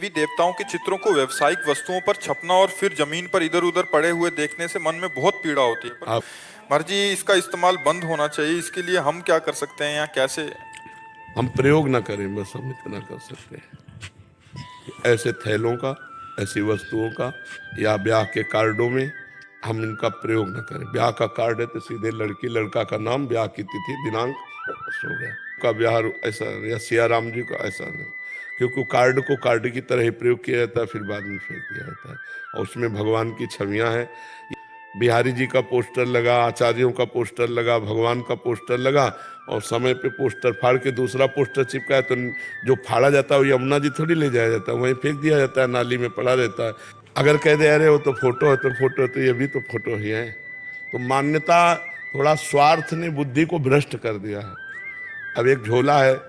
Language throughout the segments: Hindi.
देवी देवताओं के चित्रों को व्यावसायिक वस्तुओं पर छपना और फिर जमीन पर इधर उधर पड़े हुए देखने से मन में बहुत पीड़ा होती है। पर आप मर्जी इसका इस्तेमाल बंद होना चाहिए, इसके लिए हम क्या कर सकते हैं या कैसे? हम प्रयोग ना करें, बस हम इतना कर सकते हैं कि ऐसे थैलों का, ऐसी वस्तुओं का या ब्याह के कार्डों में हम इनका प्रयोग ना करें। ब्याह का कार्ड है तो सीधे लड़की लड़का का नाम, ब्याह की तिथि दिनांक, बस हो गया का ब्याह। ऐसा या सिया राम जी का ऐसा नहीं, क्योंकि वो कार्ड को कार्ड की तरह ही प्रयोग किया जाता है, फिर बाद में फेंक दिया जाता है। और उसमें भगवान की छवियां हैं। बिहारी जी का पोस्टर लगा, आचार्यों का पोस्टर लगा, भगवान का पोस्टर लगा, और समय पे पोस्टर फाड़ के दूसरा पोस्टर चिपका है, तो जो फाड़ा जाता है वो यमुना जी थोड़ी ले जाया जाता है, वहीं फेंक दिया जाता है, नाली में पड़ा रहता है। अगर कह दे अरे वो तो फोटो है, तो फोटो है, तो ये भी तो फोटो ही है। तो मान्यता, थोड़ा स्वार्थ ने बुद्धि को भ्रष्ट कर दिया है। अब एक झोला है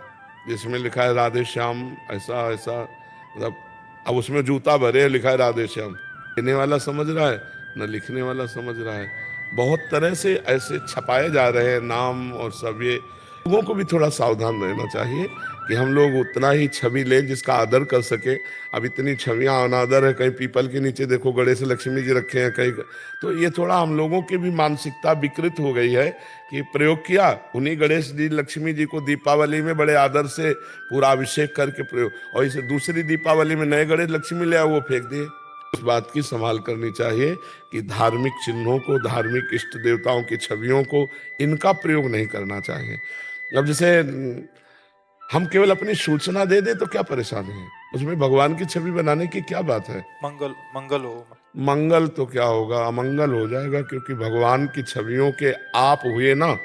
जिसमें लिखा है राधे श्याम, ऐसा ऐसा, मतलब अब उसमें जूता भरे लिखा है राधे श्याम, लेने वाला समझ रहा है न लिखने वाला समझ रहा है। बहुत तरह से ऐसे छपाए जा रहे हैं नाम और सब। ये लोगों को भी थोड़ा सावधान रहना चाहिए कि हम लोग उतना ही छवि लें जिसका आदर कर सके। अब इतनी छवियां अनादर है, कहीं पीपल के नीचे देखो गणेश लक्ष्मी जी रखे हैं कहीं, तो ये थोड़ा हम लोगों की भी मानसिकता विकृत हो गई है कि प्रयोग किया, उन्हीं गणेश जी लक्ष्मी जी को दीपावली में बड़े आदर से पूरा अभिषेक करके प्रयोग, और इसे दूसरी दीपावली में नए गणेश लक्ष्मी ले आए, वो फेंक दिए। उस बात की संभाल करनी चाहिए कि धार्मिक चिन्हों को, धार्मिक इष्ट देवताओं की छवियों को, इनका प्रयोग नहीं करना चाहिए। अब जैसे हम केवल अपनी सूचना दे दे तो क्या परेशानी है, उसमें भगवान की छवि बनाने की क्या बात है? मंगल मंगल हो। मंगल तो क्या होगा, अमंगल हो जाएगा, क्योंकि भगवान की छवियों के आप हुए ना।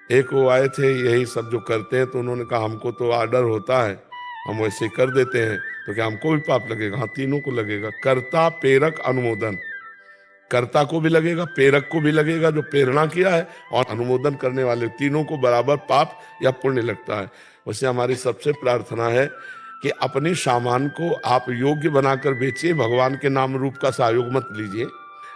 एक वो आए थे यही सब जो करते हैं, तो उन्होंने कहा हमको तो आर्डर होता है, हम वैसे कर देते हैं, तो क्या हमको भी पाप लगेगा? हाँ, तीनों को लगेगा। कर्ता, प्रेरक, अनुमोदन। कर्ता को भी लगेगा, प्रेरक को भी लगेगा जो प्रेरणा किया है, और अनुमोदन करने वाले, तीनों को बराबर पाप या पुण्य लगता है। वैसे हमारी सबसे प्रार्थना है कि अपने सामान को आप योग्य बनाकर बेचिए, भगवान के नाम रूप का सहयोग मत लीजिए।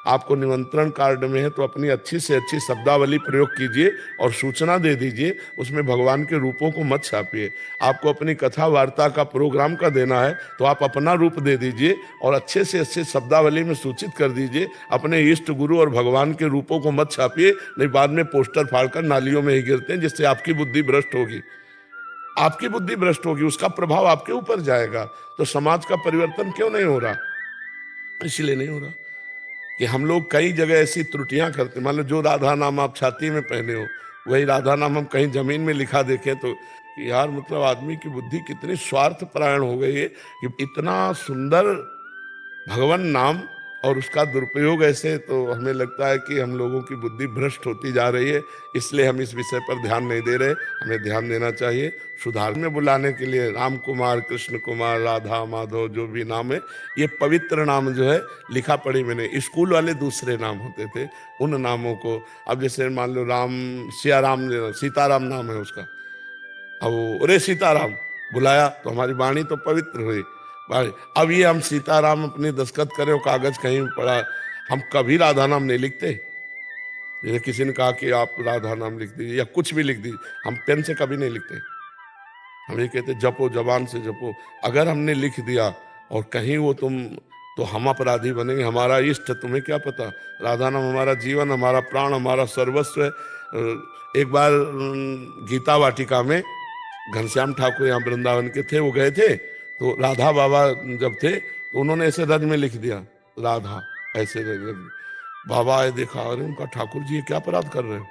आपको निमंत्रण कार्ड में है तो अपनी अच्छी से अच्छी शब्दावली प्रयोग कीजिए और सूचना दे दीजिए, उसमें भगवान के रूपों को मत छापिए। आपको अपनी कथा वार्ता का प्रोग्राम का देना है तो आप अपना रूप दे दीजिए और अच्छे से अच्छे शब्दावली में सूचित कर दीजिए। अपने इष्ट गुरु और भगवान के रूपों को मत छापिए, नहीं बाद में पोस्टर फाड़कर नालियों में ही गिरते हैं, जिससे आपकी बुद्धि भ्रष्ट होगी। आपकी बुद्धि भ्रष्ट होगी, उसका प्रभाव आपके ऊपर जाएगा। तो समाज का परिवर्तन क्यों नहीं हो रहा? इसलिए नहीं हो रहा कि हम लोग कई जगह ऐसी त्रुटियां करते। मान लो जो राधा नाम आप छाती में पहने हो, वही राधा नाम हम कहीं जमीन में लिखा देखें तो यार, मतलब आदमी की बुद्धि कितनी स्वार्थ परायण हो गई है कि इतना सुंदर भगवान नाम और उसका दुरुपयोग ऐसे। तो हमें लगता है कि हम लोगों की बुद्धि भ्रष्ट होती जा रही है, इसलिए हम इस विषय पर ध्यान नहीं दे रहे। हमें ध्यान देना चाहिए। सुधार में बुलाने के लिए राम कुमार, कृष्ण कुमार, राधा माधव, जो भी नाम है, ये पवित्र नाम जो है लिखा पढ़ी मैंने। स्कूल वाले दूसरे नाम होते थे, उन नामों को, अब जैसे मान लो राम, सिया राम, सीताराम नाम है उसका, अब अरे सीताराम बुलाया तो हमारी वाणी तो पवित्र हुई। अब ये हम सीताराम अपने दस्तखत करें और कागज कहीं पड़ा, हम कभी राधा नाम नहीं लिखते। जैसे किसी ने कहा कि आप राधा नाम लिख दीजिए या कुछ भी लिख दीजिए, हम पेन से कभी नहीं लिखते। हम ये कहते जपो, जबान से जपो। अगर हमने लिख दिया और कहीं वो तुम, तो हम अपराधी बनेंगे। हमारा इष्ट, तुम्हें क्या पता? राधा नाम हमारा जीवन, हमारा प्राण, हमारा सर्वस्व है। एक बार गीता वाटिका में घनश्याम ठाकुर यहाँ वृंदावन के थे, वो गए थे, तो राधा बाबा जब थे तो उन्होंने ऐसे रज में लिख दिया राधा, ऐसे रज। बाबा आए, देखा, अरे उनका ठाकुर जी ये क्या अपराध कर रहे हो?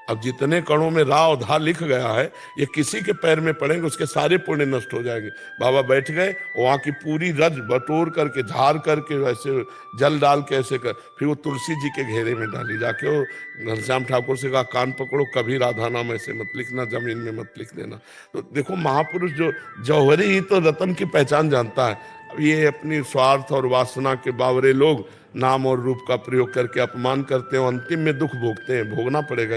अब जितने कणों में रा और धा लिख गया है, ये किसी के पैर में पड़ेंगे उसके सारे पुण्य नष्ट हो जाएंगे। बाबा बैठ गए, वहां की पूरी रज बटोर करके, झाड़ करके, वैसे जल डाल के ऐसे कर, फिर वो तुलसी जी के घेरे में डाली। जाके वो घनश्याम ठाकुर से कहा कान पकड़ो, कभी राधा नाम ऐसे मत लिखना, जमीन में मत लिख देना। तो देखो, महापुरुष जो जौहरी ही तो रतन की पहचान जानता है। अब ये अपनी स्वार्थ और वासना के बावरे लोग नाम और रूप का प्रयोग करके अपमान करते हैं, अंतिम में दुख भोगते हैं, भोगना पड़ेगा।